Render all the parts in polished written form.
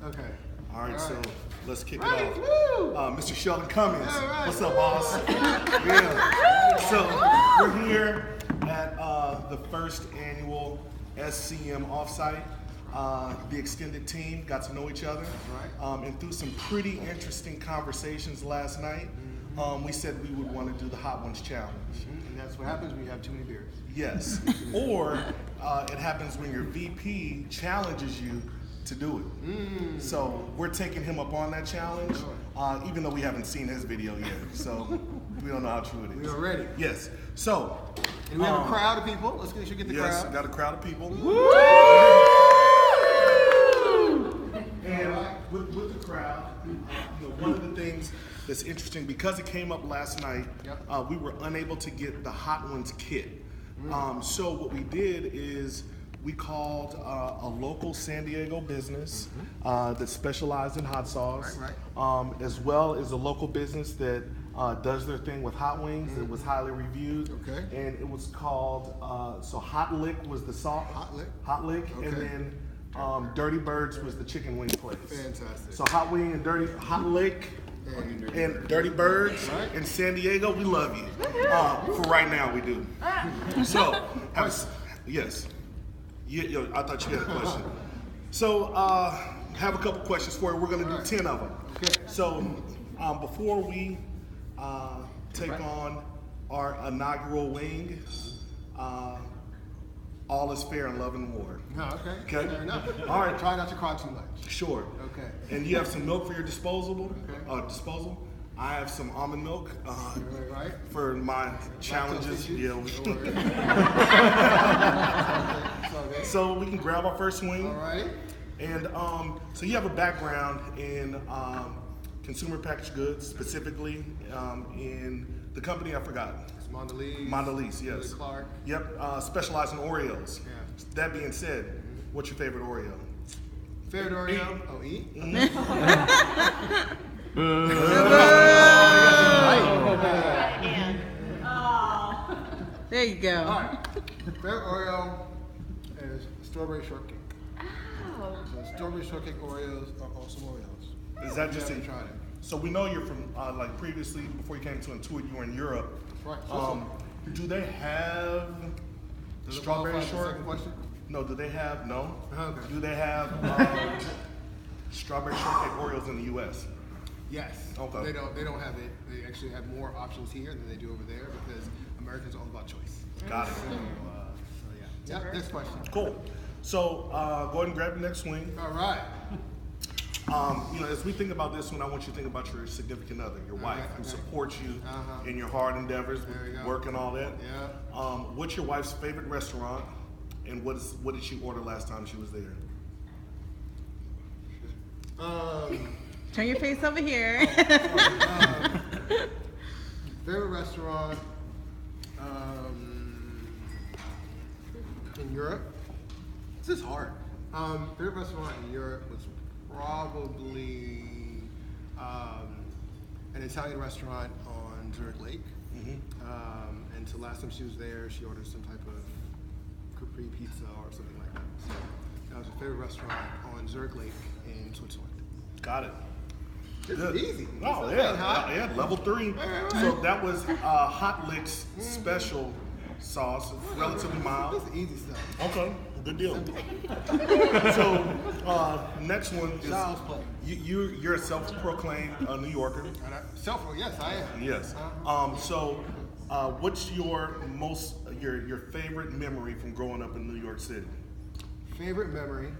Okay. All right, so let's kick it Right. off. Mr. Sheldon Cummings, right. what's up, boss? Yeah. So we're here at the first annual SCM offsite. The extended team got to know each other, and through some pretty interesting conversations last night, we said we would want to do the Hot Ones Challenge. And that's what happens when you have too many beers. Yes. Or it happens when your VP challenges you to do it. So we're taking him up on that challenge, even though we haven't seen his video yet. So we don't know how true it is. We are ready. Yes. So. And we have a crowd of people. Let's get the yes, crowd. got a crowd of people. And with the crowd, one of the things that's interesting, because it came up last night, we were unable to get the Hot Ones kit. So what we did is we called a local San Diego business that specialized in hot sauce, as well as a local business that does their thing with hot wings. It was highly reviewed. Okay. And it was called, so Hot Lick was the sauce. Hot Lick. Okay. And then Dirty Birds was the chicken wing place. Fantastic. So Hot Lick and Dirty Birds in San Diego, we love you. For right now, we do. So, yes. Yo, I thought you had a question. So, have a couple questions for you. We're going to do 10 of them. Okay. So, before we take on our inaugural wing, all is fair in love and war. Okay. Fair enough. All right. Try not to cry too much. Sure. Okay. And you have some milk for your disposal. Okay. Disposal. I have some almond milk Right. for my challenges. issues? Yeah. Okay. So we can grab our first wing. All right. And so you have a background in consumer packaged goods, specifically in the company I forgot. It's Mondelez. Mondelez, yes. Clark. Yep. Specialize in Oreos. Yeah. That being said, what's your favorite Oreo? Favorite Oreo? Oh, E? There you go. All right. Favorite Oreo is strawberry shortcake. Oh. So strawberry shortcake Oreos are awesome Oreos. Is that just Haven't tried it. So we know you're from like previously before you came to Intuit, you were in Europe. Right. Do they have Does it strawberry qualify for the short? second question? No. Do they have no? Okay. Do they have strawberry shortcake Oreos in the U.S.? Yes. Okay. They don't have it. They actually have more options here than they do over there because Americans are all about choice. Got it. So yeah. Yep. Next question. Cool. So go ahead and grab the next swing. All right. As we think about this one, I want you to think about your significant other, your wife, who supports you in your hard endeavors, with work and all that. Yeah. What's your wife's favorite restaurant, and what did she order last time she was there? Turn your face over here. Favorite restaurant in Europe? This is hard. Favorite restaurant in Europe was probably an Italian restaurant on Zurich Lake. And so last time she was there, she ordered some type of Capri pizza or something like that. So that was her favorite restaurant on Zurich Lake in Switzerland. Got it. This Good. is easy. Oh This is hot. yeah, level 3. So that was Hot Lick's special sauce, relatively mild. This is easy stuff. Okay, good deal. So next one is Child's play. you're a self-proclaimed New Yorker. Yes, I am. Yes. So what's your favorite memory from growing up in New York City? Favorite memory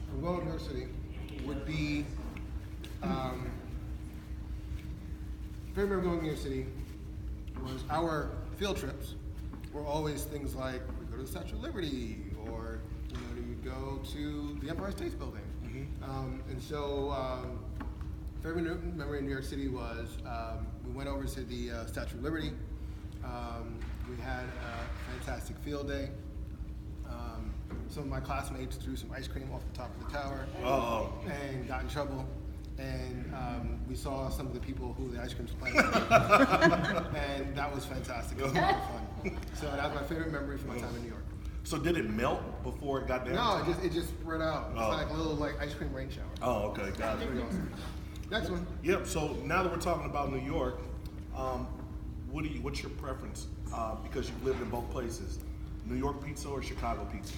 from going to New York City would be favorite memory going to New York City was our field trips were always things like we go to the Statue of Liberty or you go to the Empire State Building. And so favorite memory in New York City was we went over to the Statue of Liberty. We had a fantastic field day. Some of my classmates threw some ice cream off the top of the tower and got in trouble. And we saw some of the people who the ice cream was playing with. And that was fantastic. It was a lot of fun. So that was my favorite memory from my time in New York. So did it melt before it got down? No, it just spread out. It's like a little ice cream rain shower. Oh, okay, got it. Pretty awesome. Next one. Yep. So now that we're talking about New York, what's your preference? Because you've lived in both places, New York pizza or Chicago pizza?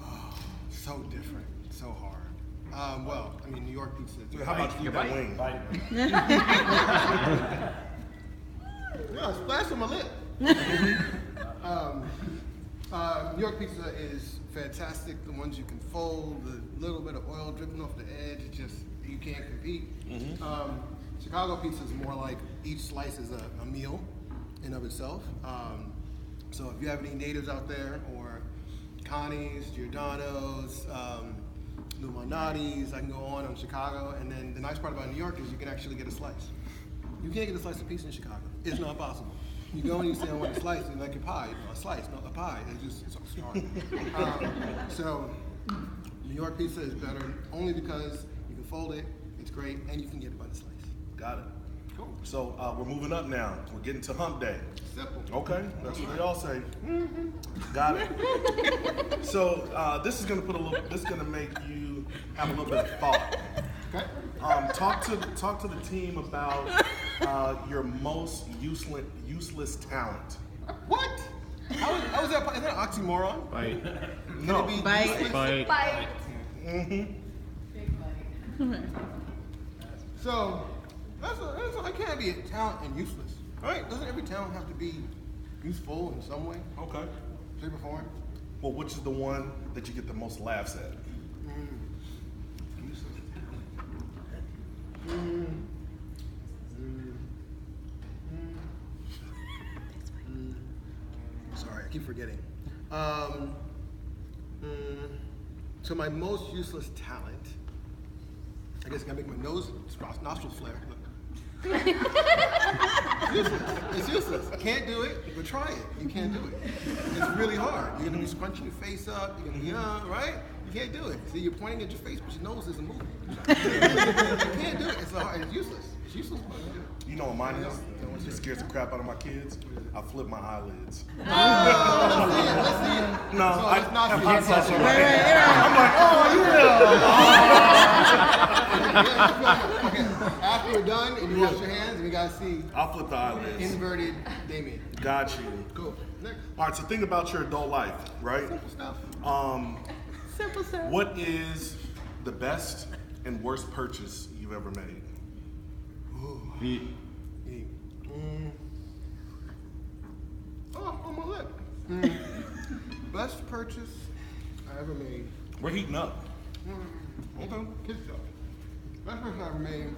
Oh, so different, so hard. Well, I mean, New York pizza. How about you eat that wing? No, splash on my lip. New York pizza is fantastic. The ones you can fold, the little bit of oil dripping off the edge, you can't compete. Chicago pizza is more like each slice is a meal in of itself. So if you have any natives out there, or Connie's, Giordano's, Luminati's, I can go on Chicago. And then the nice part about New York is you can actually get a slice. You can't get a slice of pizza in Chicago. It's not possible. You go and you say, I want a slice, and like your pie, a slice, not a pie. It's so smart. So New York pizza is better only because you can fold it, it's great, and you can get it by the slice. Got it. Cool. So we're moving up now. We're getting to hump day. Simple. Okay, that's what they all say. Got it. So this is gonna make you have a little bit of thought. Okay. Talk to the team about your most useless talent. What? How is that? Is that an oxymoron? Bite. No. Can it be Bite. useless? Bite. So I can't be a talent and useless. Right? Doesn't every talent have to be useful in some way, Okay. shape, or form? Well, which is the one that you get the most laughs at? Useless talent. Sorry, I keep forgetting. So my most useless talent, I guess I gotta make my nostrils flare. Look. It's useless. Can't do it, but try it. You can't do it. It's really hard. You're gonna be scrunching your face up. You're gonna be, right? You can't do it. See, you're pointing at your face, but your nose isn't moving. You can't do it. It's hard. It's useless. It's useless. But you do it. You know what mine is? It scares the crap out of my kids. I flip my eyelids. Let's see it. No, So I it's not have for hot you. sauce on my Right, hands. right, Okay, after we're done and you wash your hands, we gotta see I'll flip the eyelids. inverted Damion. Got you. Cool. Next. All right, so think about your adult life, right? Simple stuff. Simple, sir. What is the best and worst purchase you've ever made? Meat. Oh, on my lip. Best purchase I ever made. We're heating up. Okay, kids stuff. Best purchase I ever made.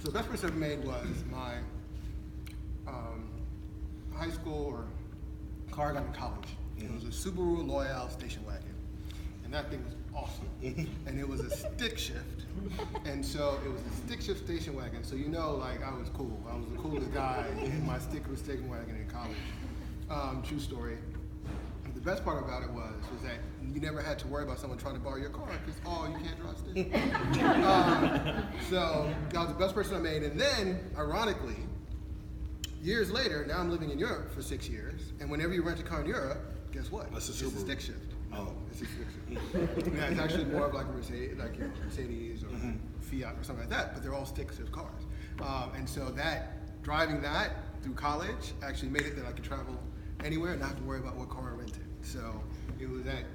So the best purchase I ever made was my high school or car I got in college. It was a Subaru Loyale station wagon. And that thing was awesome. And it was a stick shift. And so it was a stick shift station wagon. So like I was cool. I was the coolest guy in my stick station wagon in college. True story. The best part about it was that you never had to worry about someone trying to borrow your car because you can't drive stick. So that was the best purchase I made. And then, ironically, years later, now I'm living in Europe for 6 years. And whenever you rent a car in Europe, guess what? That's a It's a Subaru. stick shift. Oh. It's a stick shift. Yeah, it's actually more of like a Mercedes or Fiat or something like that, but they're all stick shift cars. And so driving that through college actually made it that I could travel anywhere and not have to worry about what car I rented. So it was that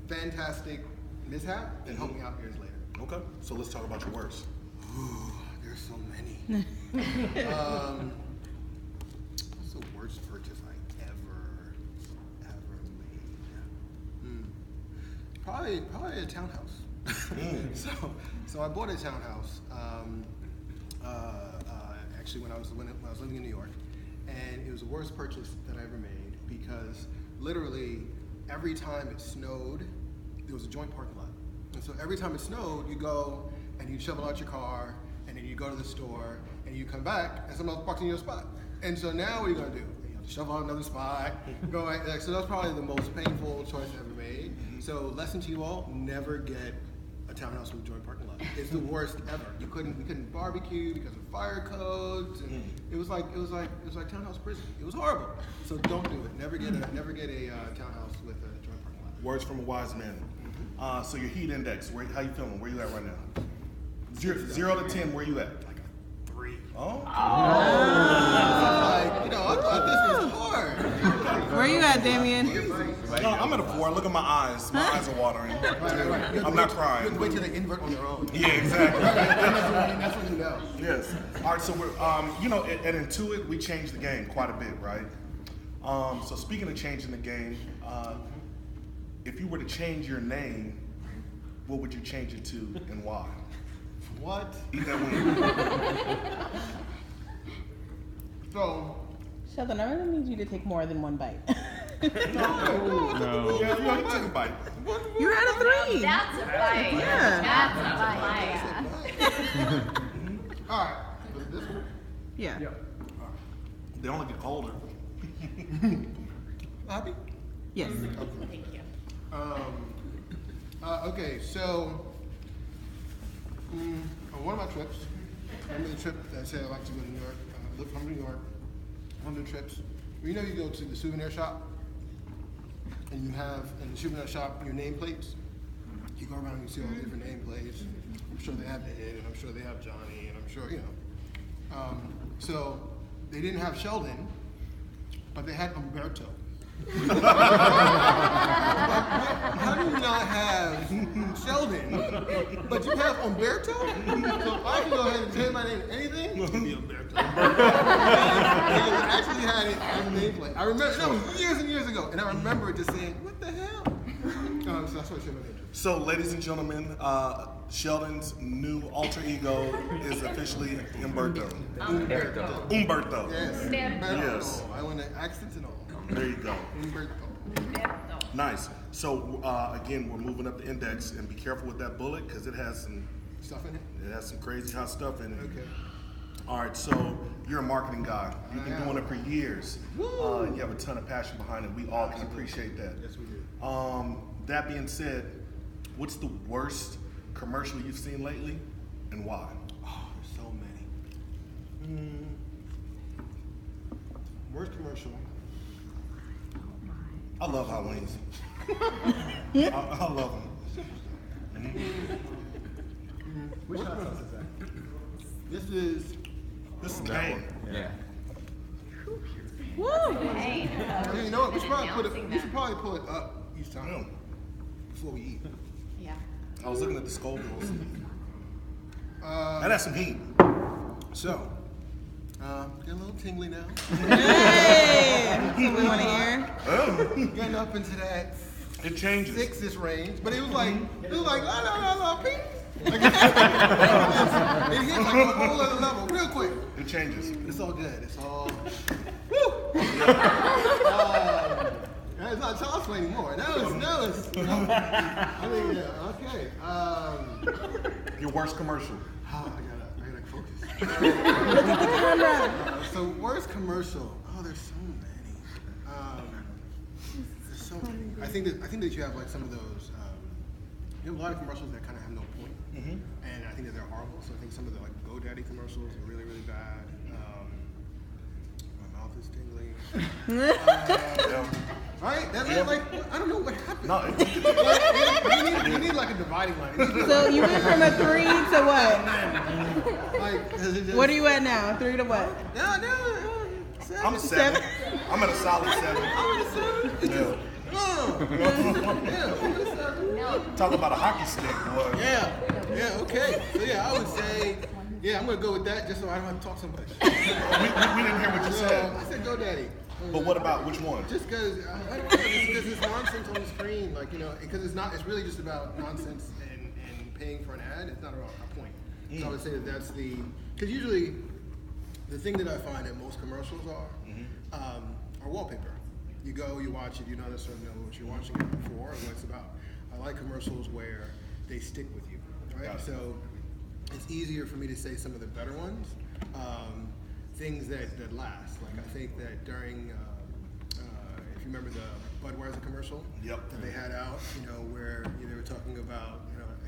fantastic mishap that helped me out years later. Okay, so let's talk about your worst. Ooh, there's so many. What's the worst purchase I ever made? Probably a townhouse. So I bought a townhouse actually when I was living in New York, and it was the worst purchase that I ever made because literally every time it snowed, there was a joint parking lot. And so every time it snowed, you go and you shovel out your car, and then you go to the store, and you come back, and someone else parks in your spot. And so now what are you gonna do? You have to shovel out another spot, go so that's probably the most painful choice I ever made. So lesson to you all, never get a townhouse with a joint parking lot. It's the worst ever. We couldn't barbecue because of fire codes, and it was like townhouse prison. It was horrible. So don't do it. Never get a townhouse with a joint parking lot. Words from a wise man. So your heat index, how you feeling? Where you at right now? 0 to 10, where you at? Like a 3. Oh. I thought this was hard. Where you at, Damion? No, I'm at a 4. Look at my eyes. My eyes are watering. Right. I'm not You crying. have to wait till they invert on their own. Yeah, exactly. That's when you know. Yes. All right. So we're, at Intuit, we changed the game quite a bit, right? So speaking of changing the game, if you were to change your name, what would you change it to and why? What? Eat that wing. So. Sheldon, I really need you to take more than one bite. No. Yeah, you took a bite. You had a 3. That's a bite. Yeah. That's a bite. All right. Was it this one? Yeah. They only get colder. Happy? Yes. Thank you. Okay, so on one of my trips, remember the trip that I said I like to go to New York? I live from New York. One of the trips, you go to the souvenir shop, and you have in the souvenir shop your nameplates. You go around and you see all the different nameplates. I'm sure they have Ed, and I'm sure they have Johnny, and I'm sure So they didn't have Sheldon, but they had Umberto. How do you not have Sheldon, but you have Umberto? So I can go ahead and change my name to anything. It's gonna be Umberto. They actually had it as a nameplate. I remember that was years and years ago, and I remember just saying, "What the hell?" So that's what I changed my name to. So, ladies and gentlemen, Sheldon's new alter ego is officially Umberto. Umberto. Umberto. Yes. Umberto. Yes. I want the accents and all. There you go. Umberto. Nice. So again, we're moving up the index, and be careful with that bullet because it has some Stuff in it? It has some crazy hot stuff in it. Okay. All right, so you're a marketing guy. You've been I am. doing it for years. Woo! You have a ton of passion behind it. We all can appreciate that. Yes, we do. That being said, what's the worst commercial you've seen lately, and why? Oh, there's so many. Worst commercial. I love Halloween. I love them. Which one is that? This is Kane. Yeah. Woo! Hey, Yeah, you know what? We should probably announcing that. pull it up each time before we eat. Yeah. I was looking at the Scovilles. Uh, That's some heat. so, getting a little tingly now. Hey! That's what we want to hear. Getting up into that It changes. 6-ish range, but it was like la la la la ping. Like, it hit like a whole other level real quick. It changes. It's all good. It's all. Woo! It's not child's play anymore. That was. I mean, yeah, okay. Your worst commercial. I gotta focus. So worst commercial. Oh, there's so many. There's so many. I think that you have like some of those. You have a lot of commercials that kind of have no point, and I think that they're horrible. So I think some of the like GoDaddy commercials are really really bad. My mouth is tingling. Right? That's like I don't know what happened. No, You need like a dividing line. So you went from a 3 to what? Like, What are you at now? 3 to what? No. I'm a 7. I'm at a solid 7. I'm at a 7. It's just, yeah, I'm at a 7. No. Talk about a hockey stick, boy. Yeah, okay. So yeah, I would say, I'm gonna go with that just so I don't have to talk so much. We didn't hear what you said. I said GoDaddy. But what about which one? Just because I don't know, just because it's nonsense on the screen, like because it's really just about nonsense and paying for an ad. It's not about a point. So I would say that's because usually the thing that I find that most commercials are wallpaper. You go, you watch it, you don't necessarily know what you're watching it for or what it's about. I like commercials where they stick with you, right? So it's easier for me to say some of the better ones. Things that last. Like I think that during, if you remember the Budweiser commercial Yep. that they had out, where they were talking about,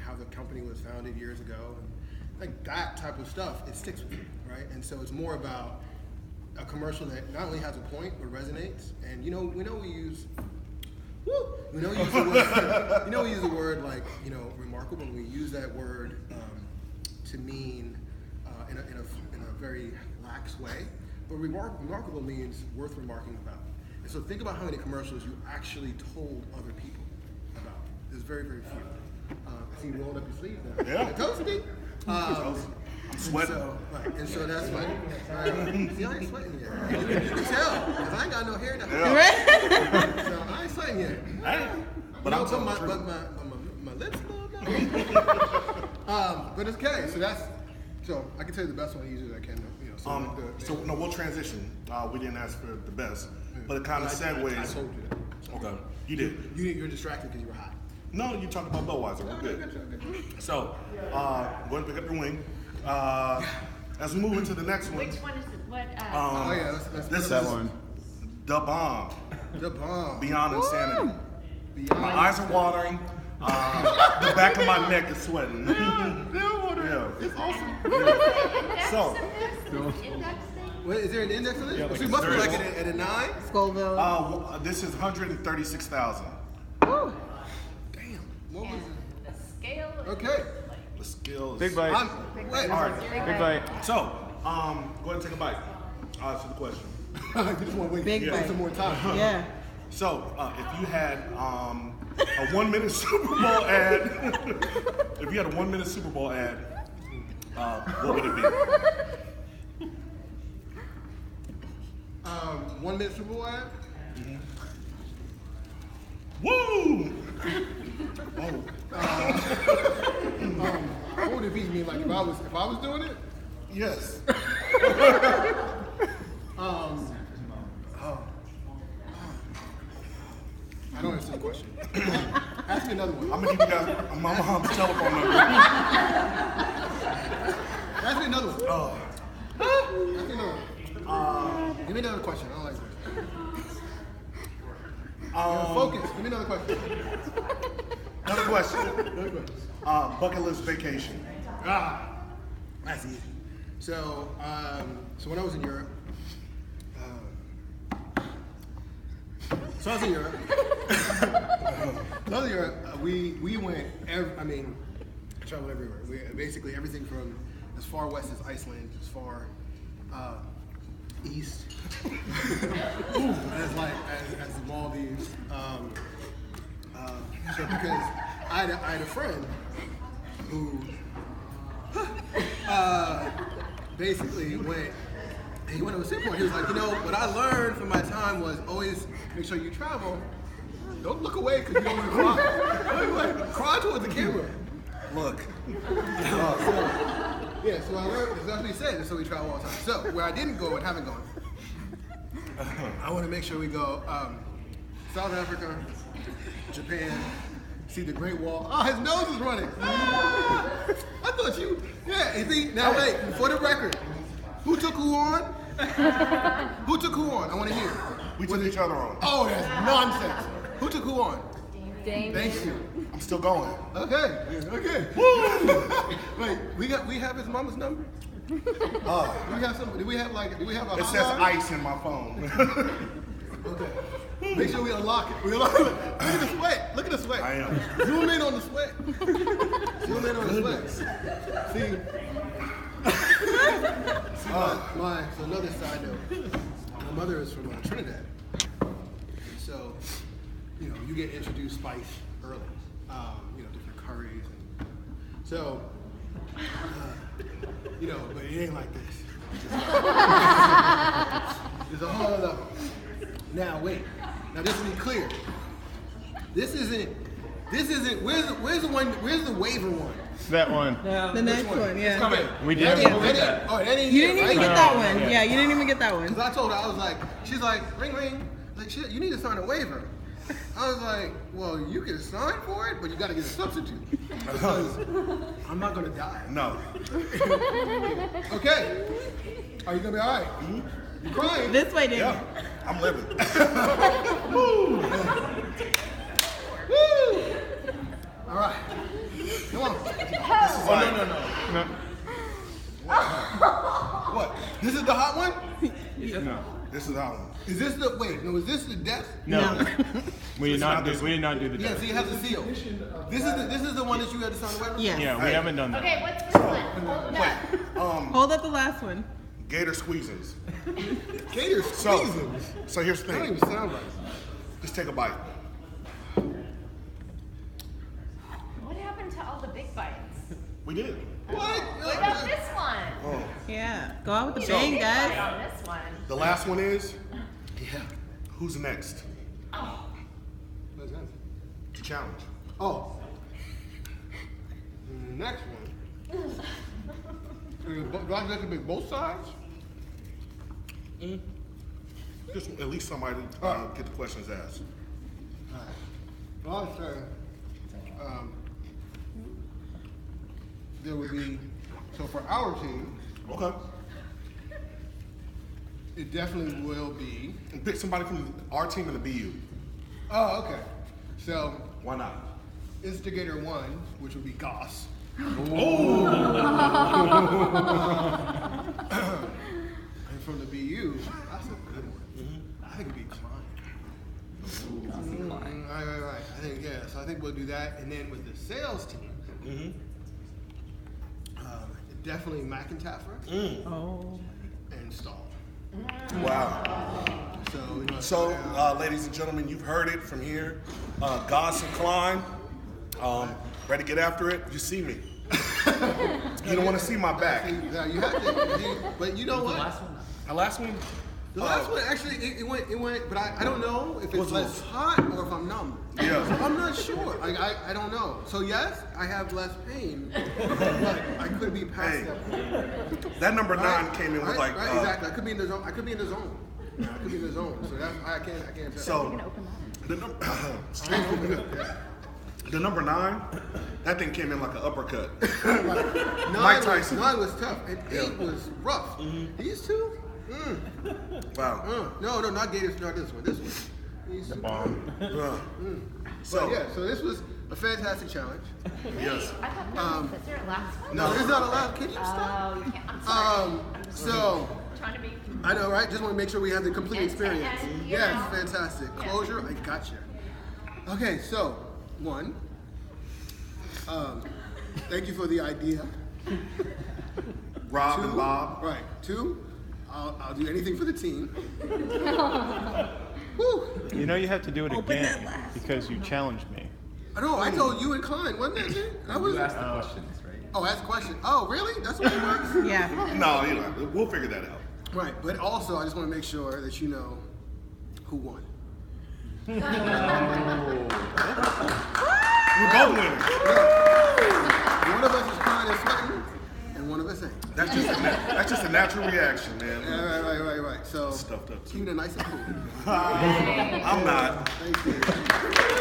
how the company was founded years ago, and like that type of stuff, it sticks with you, right? And so it's more about a commercial that not only has a point but resonates. And we know we use the word, we use the word like remarkable, and we use that word to mean in a very lax way. But remarkable means worth remarking about. And so think about how many commercials you actually told other people about. There's very, very few. I see you rolled up your sleeves now. Yeah. Toasty. I'm sweating. And so that's like, see, I ain't sweating yet. You can tell, because I ain't got no hair in the house. Right? So I ain't sweating yet. But I'm telling the truth. My lips a little bit. But it's okay. So I can tell you the best one I use as I can. So we'll transition. We didn't ask for the best, but it kind of segues. I told you that. Okay, you did. You're distracted because you were hot. No, you talked about Budweiser. We're good. So, go ahead and pick up your wing. As we move into the next one. Which one is it? What? Let's This that is one. the bomb. The bomb. Beyond insanity. Beyond. My eyes are watering. The back of my neck is sweating. Yeah. It's awesome. So, Index thing? Wait, is there an index on this? Yeah, So like it must be there like is. at a 9? Scoville. this is 136,000. Woo. Damn. What was And it? the scale is Okay. The skills. Big bite. Wait. All right. Big bite. So, go ahead and take a bite. To the question. You just want to wait Big for bite. some more time. Yeah. So, if you had a 1-minute Super Bowl ad, if you had a 1-minute Super Bowl ad, what would it be? 1 minute Super Bowl ad? Woo! What would it be? You mean like if I was doing it? Yes. I don't understand the question. Ask me another one. I'm gonna give you guys my mom's telephone number. Ask me another one. Oh. Ask me another one. Give me another question. I don't like this. Focus. Give me another question. Another question. Another question. Bucket list vacation. That's easy. So when I was in Europe, we went. Traveled everywhere. We basically everything from as far west as Iceland, as far east as the Maldives. So because I had a friend who basically went to a Singapore. He was like, what I learned from my time was always make sure you travel. Don't look away because you don't want to cry. Like, cry towards the camera. Look. So I learned, that's what he said, and so we travel all the time. So where I didn't go and haven't gone, I want to make sure we go South Africa, Japan, see the Great Wall. Oh, his nose is running. I thought you, and see, now wait, for the record, who took who on? Who took who on? I want to hear. We took each other on. Oh, that's nonsense. Who took who on? Damion. Thank you. I'm still going. Okay. Wait, we have his mama's number? Do we have some? Do we have a It says hotline? ice in my phone. Okay. Make sure we unlock it. Look at the sweat. Look at the sweat. I am. Zoom in on the sweat. Zoom in on the sweat. See. So another side note. My mother is from Trinidad. So, you get introduced spice early. Different curries. So, but it ain't like this. There's a whole other. Now wait. Now just to be clear, this isn't. Where's the waiver one? That one. The next one, yeah. Okay. We That didn't ain't- get that ain't- Oh, that ain't You here, didn't even right? get that No, one. yeah. Yeah, you didn't even get that one. Because I told her, I was like, she's like, ring, ring. Like, shit, you need to sign a waiver. I was like, well, you can sign for it, but you got to get a substitute. Because I'm not going to die. No. Okay. Are you going to be all right? You crying? This way, Damion. Yeah. I'm living. Woo! All right. Come on. This is our one. Is this the wait? No, is this the death? No. We did not this do the Yeah, death. see, it has a seal. This is the one that you had to sign away. Yes. Yeah, we haven't done that. Okay, what's this one? Hold it up. Hold up the last one. Gator squeezins. Gator So, squeezing. so here's the That don't thing. even sound right. Just take a bite. What happened to all the big bites? We did. What? What about this one? Oh. Yeah. Go out with the You did a bang, big bite guys. on this one. The last one is, Yeah. who's next? What's that? To challenge. Oh. And the next one. Do I have to make both sides? Just at least somebody get the questions asked. Well, I'll say, there would be, so for our team, Okay. it definitely will be. And pick somebody from our team and the BU. Oh, okay. So, Why not? Instigator 1, which would be Goss. And from the BU, that's a good one. I think it'd be Klein. Right. I think, yeah, so I think we'll do that. And then with the sales team, definitely McIntyre Oh. and Stahl. Wow. So, you know, So, ladies and gentlemen, you've heard it from here. Goss and Klein, ready to get after it? You see me. You don't want to see my back. yeah, you have to, but you know what? The last one? The last one actually it went, but I don't know if it's Was less it- hot or if I'm numb. Yeah. So I'm not sure. I don't know. So yes, I have less pain, but I could be past Hey, that point. that number 9 Right? came in with Right, like. right, exactly. I could be in the zone. I could be in the zone. So that's I can't tell. So, the number 9, that thing came in like an uppercut. Mike Tyson. 9 was tough, and Yeah. 8 was rough. These two, Wow. no, not Gators, not this one. This one. These two. Bomb. So, But yeah, so this was a fantastic challenge. yes. I thought is there a last one? No, there's not a lot. Can you stop? Oh, you can't. I'm sorry. So I'm trying to be. I know, right? Just want to make sure we have the complete End to experience. end, you Yes, know. fantastic. Yeah. Closure, I gotcha. Okay, so 1, thank you for the idea. Rob 2, and Bob. right? 2, I'll do anything for the team. Woo! You know you have to do it Open again that last because you challenged me. I know. I told you and Klein, wasn't that it? That was. You asked the questions, right? Oh, ask a question. Oh, really? That's what it works. Yeah. No, you know, we'll figure that out. Right, but also I just want to make sure that you know who won. We're both winners. One of us is crying and sweating, and one of us ain't. That's just a natural reaction, man. Yeah, right. So Stuffed up, too. keep it nice and cool. I'm not. Thank you.